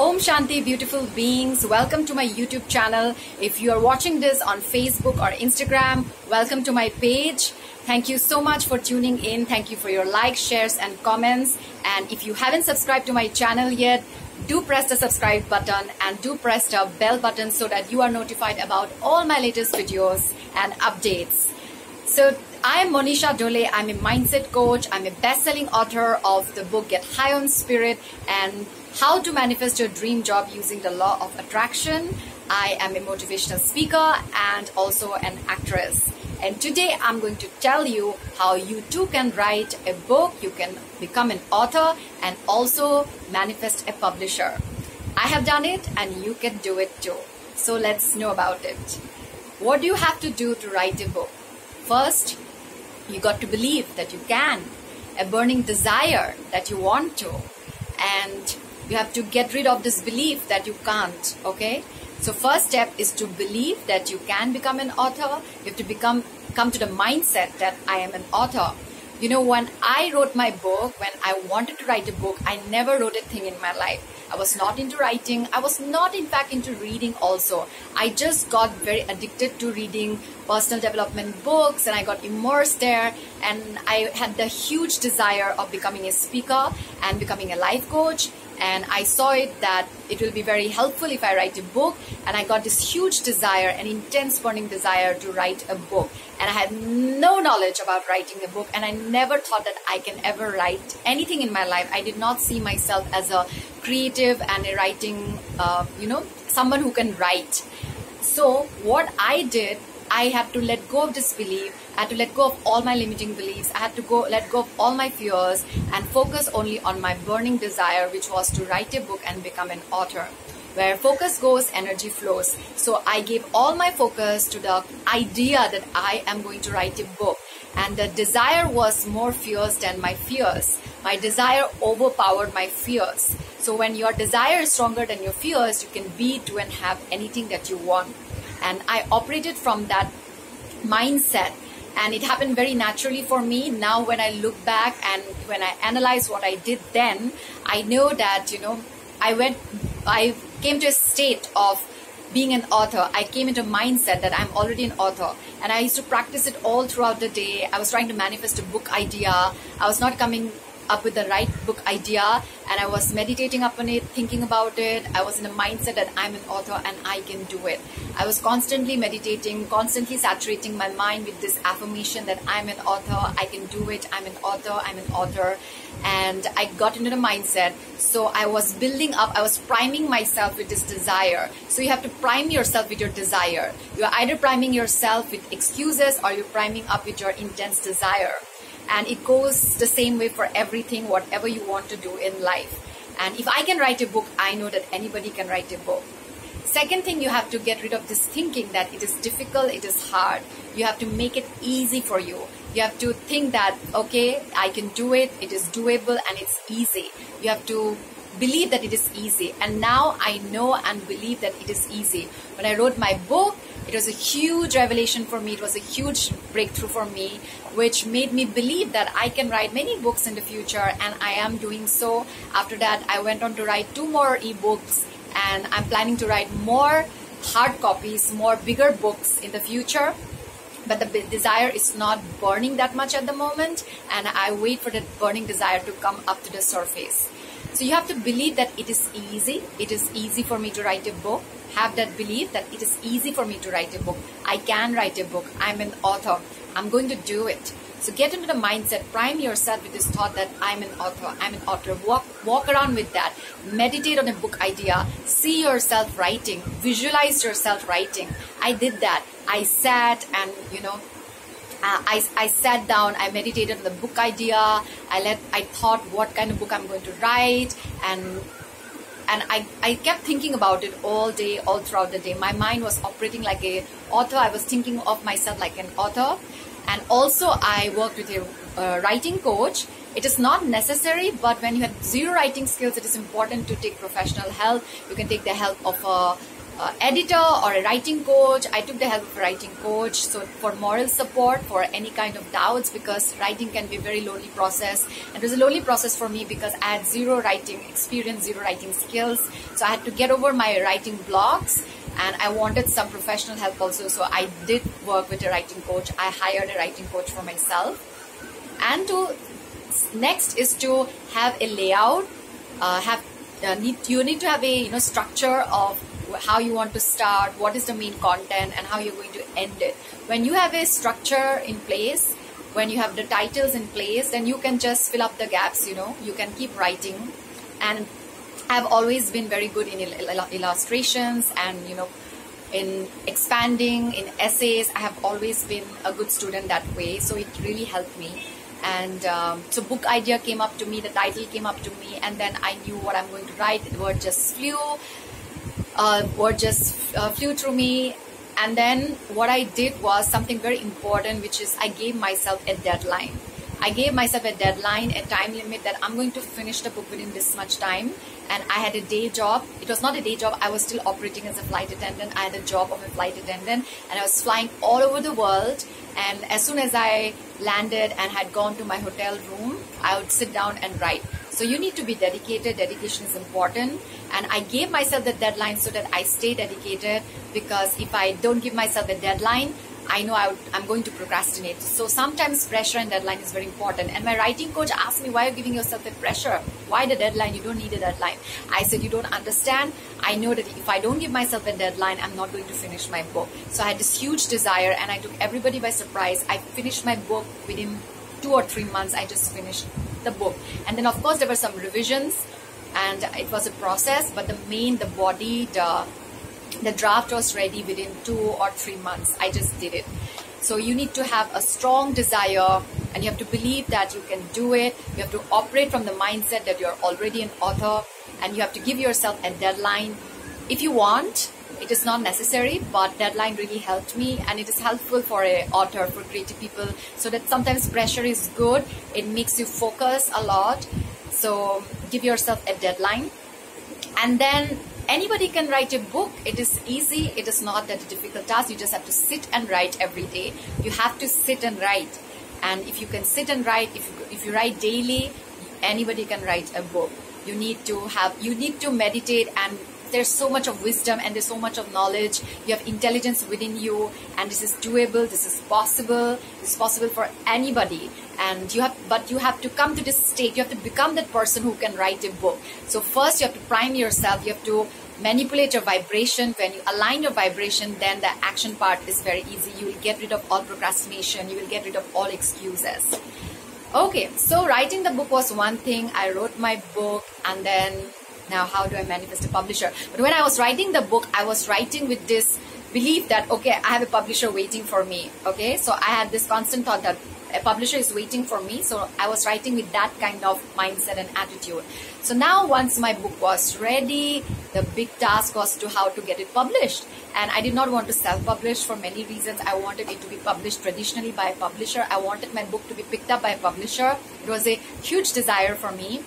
Om Shanti, beautiful beings. Welcome to my YouTube channel. If you are watching this on Facebook or Instagram, welcome to my page. Thank you so much for tuning in. Thank you for your likes, shares, and comments. And if you haven't subscribed to my channel yet, do press the subscribe button and do press the bell button so that you are notified about all my latest videos and updates. So I am Monisha Dole. I'm a mindset coach. I'm a best-selling author of the book Get High on Spirit and How to Manifest Your Dream Job Using the Law of Attraction. I am a motivational speaker and also an actress. And today I'm going to tell you how you too can write a book, you can become an author and also manifest a publisher. I have done it and you can do it too. So let's know about it. What do you have to do to write a book? First, you got to believe that you can, a burning desire that you want to, and you have to get rid of this belief that you can't, okay? So first step is to believe that you can become an author. You have to come to the mindset that I am an author. You know, when I wrote my book, when I wanted to write a book, I never wrote a thing in my life. I was not into writing. I was not, in fact, into reading also. I just got very addicted to reading personal development books and I got immersed there. And I had the huge desire of becoming a speaker and becoming a life coach. And I saw it that it will be very helpful if I write a book. And I got this huge desire, an intense burning desire to write a book. And I had no knowledge about writing a book. And I never thought that I can ever write anything in my life. I did not see myself as a creative and a writing, someone who can write. So what I did, I had to let go of this belief. I had to let go of all my limiting beliefs. I had to let go of all my fears and focus only on my burning desire, which was to write a book and become an author. Where focus goes, energy flows. So I gave all my focus to the idea that I am going to write a book. And the desire was more fierce than my fears. My desire overpowered my fears. So when your desire is stronger than your fears, you can be, do, and have anything that you want. And I operated from that mindset. And it happened very naturally for me. Now when I look back and when I analyze what I did then, I know that, I came to a state of being an author. I came into a mindset that I'm already an author. And I used to practice it all throughout the day. I was trying to manifest a book idea. I was not coming up with the right book idea. And I was meditating upon it, thinking about it. I was in a mindset that I'm an author and I can do it. I was constantly meditating, constantly saturating my mind with this affirmation that I'm an author, I can do it, I'm an author, I'm an author. And I got into the mindset. So I was building up, I was priming myself with this desire. So you have to prime yourself with your desire. You're either priming yourself with excuses or you're priming up with your intense desire. And it goes the same way for everything, whatever you want to do in life. And if I can write a book, I know that anybody can write a book. Second thing, you have to get rid of this thinking that it is difficult, it is hard. You have to make it easy for you. You have to think that, okay, I can do it, it is doable and it's easy. You have to believe that it is easy. And now I know and believe that it is easy. When I wrote my book, it was a huge revelation for me. It was a huge breakthrough for me, which made me believe that I can write many books in the future, and I am doing so. After that, I went on to write 2 more ebooks, and I'm planning to write more hard copies, more bigger books in the future. But the desire is not burning that much at the moment, and I wait for that burning desire to come up to the surface. So you have to believe that it is easy. It is easy for me to write a book. Have that belief that it is easy for me to write a book. I can write a book. I'm an author. I'm going to do it. So get into the mindset. Prime yourself with this thought that I'm an author. I'm an author. Walk around with that. Meditate on a book idea. See yourself writing. Visualize yourself writing. I did that. I sat and, I sat down, I meditated on the book idea, I thought what kind of book I'm going to write, and I kept thinking about it all day, all throughout the day. My mind was operating like an author. I was thinking of myself like an author. And also I worked with a writing coach. It is not necessary, but when you have zero writing skills, it is important to take professional help. You can take the help of a editor or a writing coach. I took the help of a writing coach, so for moral support, for any kind of doubts, because writing can be a very lonely process. And it was a lonely process for me because I had zero writing experience, zero writing skills. So I had to get over my writing blocks, and I wanted some professional help also. So I did work with a writing coach. I hired a writing coach for myself. And next is to have a layout. You need to have a structure of how you want to start, what is the main content, and how you're going to end it. When you have a structure in place, when you have the titles in place, then you can just fill up the gaps. You can keep writing. And I've always been very good in illustrations and in expanding, in essays. I have always been a good student that way, so it really helped me. And so book idea came up to me, the title came up to me, and then I knew what I'm going to write. The word just flew through me. And then what I did was something very important, which is I gave myself a deadline. I gave myself a deadline, a time limit, that I'm going to finish the book within this much time. And I had a day job. It was not a day job. I was still operating as a flight attendant. I had a job of a flight attendant, and I was flying all over the world. And as soon as I landed and had gone to my hotel room, I would sit down and write. So you need to be dedicated. Dedication is important. And I gave myself the deadline so that I stay dedicated, because if I don't give myself a deadline, I know I'm going to procrastinate. So sometimes pressure and deadline is very important. And my writing coach asked me, why are you giving yourself a pressure? Why the deadline? You don't need a deadline. I said, you don't understand. I know that if I don't give myself a deadline, I'm not going to finish my book. So I had this huge desire, and I took everybody by surprise. I finished my book within 2 or 3 months. I just finished the book. And then of course there were some revisions, and it was a process, but the body, the draft was ready within 2 or 3 months. I just did it. So you need to have a strong desire, and you have to believe that you can do it. You have to operate from the mindset that you're already an author, and you have to give yourself a deadline if you want. It is not necessary, but deadline really helped me, and it is helpful for an author, for creative people, so that sometimes pressure is good. It makes you focus a lot. So give yourself a deadline. And then anybody can write a book. It is easy. It is not that difficult task. You just have to sit and write every day. You have to sit and write. And if you can sit and write, if you write daily, anybody can write a book. You need to meditate, and there's so much of wisdom and there's so much of knowledge. You have intelligence within you, and this is doable. This is possible. This is possible for anybody. And you have to come to this state. You have to become that person who can write a book. So first you have to prime yourself. You have to manipulate your vibration. When you align your vibration, then the action part is very easy. You will get rid of all procrastination. You will get rid of all excuses. Okay, so writing the book was one thing. I wrote my book, and then now how do I manifest a publisher? But when I was writing the book, I was writing with this belief that, okay, I have a publisher waiting for me. Okay, so I had this constant thought that a publisher is waiting for me. So I was writing with that kind of mindset and attitude. So now once my book was ready, the big task was to how to get it published. And I did not want to self-publish for many reasons. I wanted it to be published traditionally by a publisher. I wanted my book to be picked up by a publisher. It was a huge desire for me.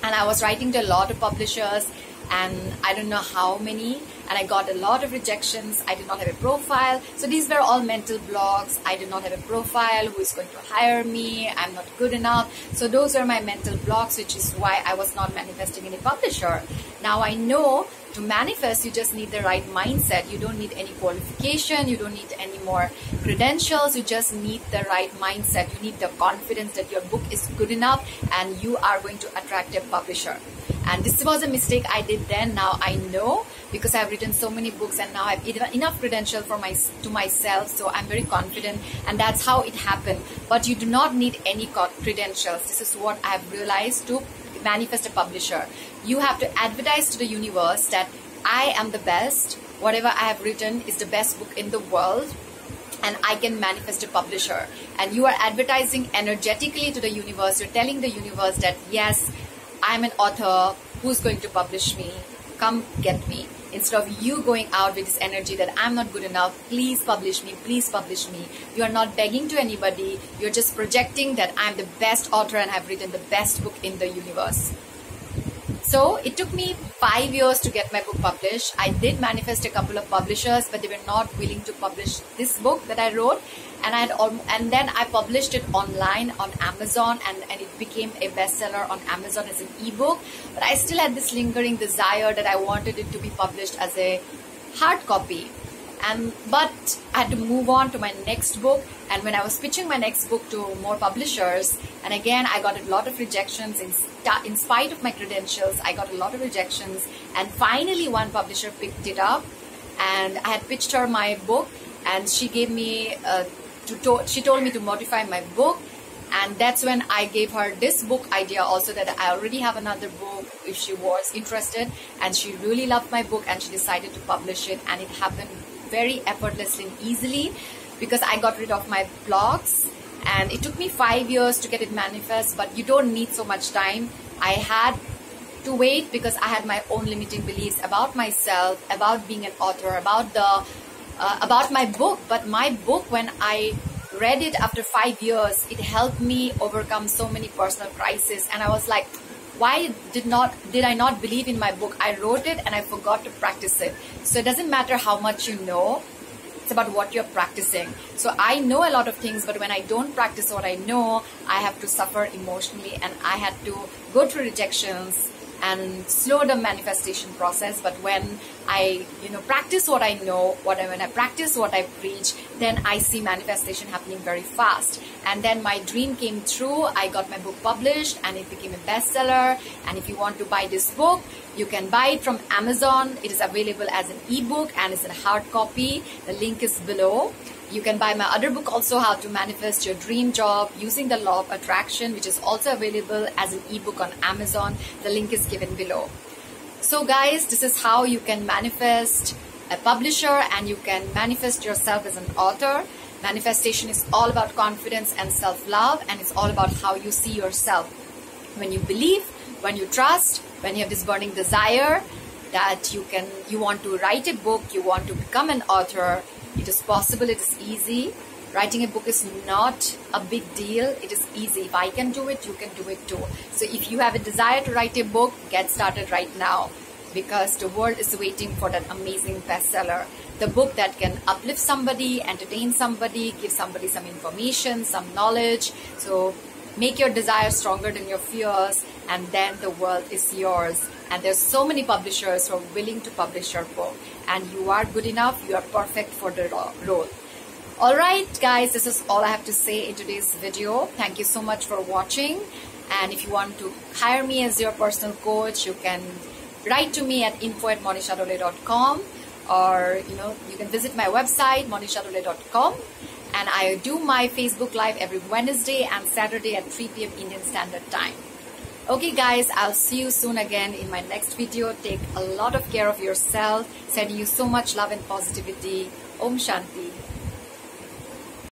And I was writing to a lot of publishers, and I don't know how many, and I got a lot of rejections. I did not have a profile. So these were all mental blocks. I did not have a profile. Who is going to hire me? I'm not good enough. So those were my mental blocks, which is why I was not manifesting any publisher. Now I know to manifest, you just need the right mindset. You don't need any qualification. You don't need any more credentials. You just need the right mindset. You need the confidence that your book is good enough and you are going to attract a publisher. And this was a mistake I did then. Now I know, because I've written so many books, and now I have enough credential to myself. So I'm very confident, and that's how it happened. But you do not need any credentials. This is what I have realized to manifest a publisher. You have to advertise to the universe that I am the best. Whatever I have written is the best book in the world, and I can manifest a publisher. And you are advertising energetically to the universe. You're telling the universe that, yes, I'm an author. Who's going to publish me? Come get me. Instead of you going out with this energy that I'm not good enough, please publish me, please publish me. You are not begging to anybody. You're just projecting that I'm the best author and have written the best book in the universe. So it took me 5 years to get my book published. I did manifest a couple of publishers, but they were not willing to publish this book that I wrote. And then I published it online on Amazon, and it became a bestseller on Amazon as an ebook. But I still had this lingering desire that I wanted it to be published as a hard copy. But I had to move on to my next book. And when I was pitching my next book to more publishers, and again I got a lot of rejections in spite of my credentials. I got a lot of rejections, and finally one publisher picked it up, and I had pitched her my book, and she gave me she told me to modify my book. And that's when I gave her this book idea also, that I already have another book if she was interested. And she really loved my book, and she decided to publish it. And it happened very effortlessly and easily because I got rid of my blogs. And it took me 5 years to get it manifest, but you don't need so much time. I had to wait because I had my own limiting beliefs about myself, about being an author, about my book. But my book, when I read it after 5 years, it helped me overcome so many personal crises. And I was like, why did I not believe in my book? I wrote it and I forgot to practice it. So it doesn't matter how much you know, it's about what you're practicing. So I know a lot of things, but when I don't practice what I know, I have to suffer emotionally, and I had to go through rejections and slow the manifestation process. But when I practice what I know, when I practice what I preach, then I see manifestation happening very fast. And then my dream came true. I got my book published and it became a bestseller. And if you want to buy this book, you can buy it from Amazon. It is available as an ebook and it's a hard copy. The link is below. You can buy my other book also, How to Manifest Your Dream Job Using the Law of Attraction, which is also available as an ebook on Amazon. The link is given below. So guys, this is how you can manifest a publisher and you can manifest yourself as an author. Manifestation is all about confidence and self-love, and it's all about how you see yourself. When you believe, when you trust, when you have this burning desire that you want to write a book, you want to become an author, it is possible, it is easy. Writing a book is not a big deal. It is easy. If I can do it, you can do it too. So if you have a desire to write a book, get started right now, because the world is waiting for that amazing bestseller. The book that can uplift somebody, entertain somebody, give somebody some information, some knowledge. So make your desire stronger than your fears, and then the world is yours. And there's so many publishers who are willing to publish your book, and you are good enough. You are perfect for the role. All right, guys, this is all I have to say in today's video. Thank you so much for watching. And if you want to hire me as your personal coach, you can write to me at info@monishadole.com, or you can visit my website monishadole.com. And I do my Facebook Live every Wednesday and Saturday at 3 p.m. Indian Standard Time. Okay guys, I'll see you soon again in my next video. Take a lot of care of yourself. Sending you so much love and positivity. Om Shanti.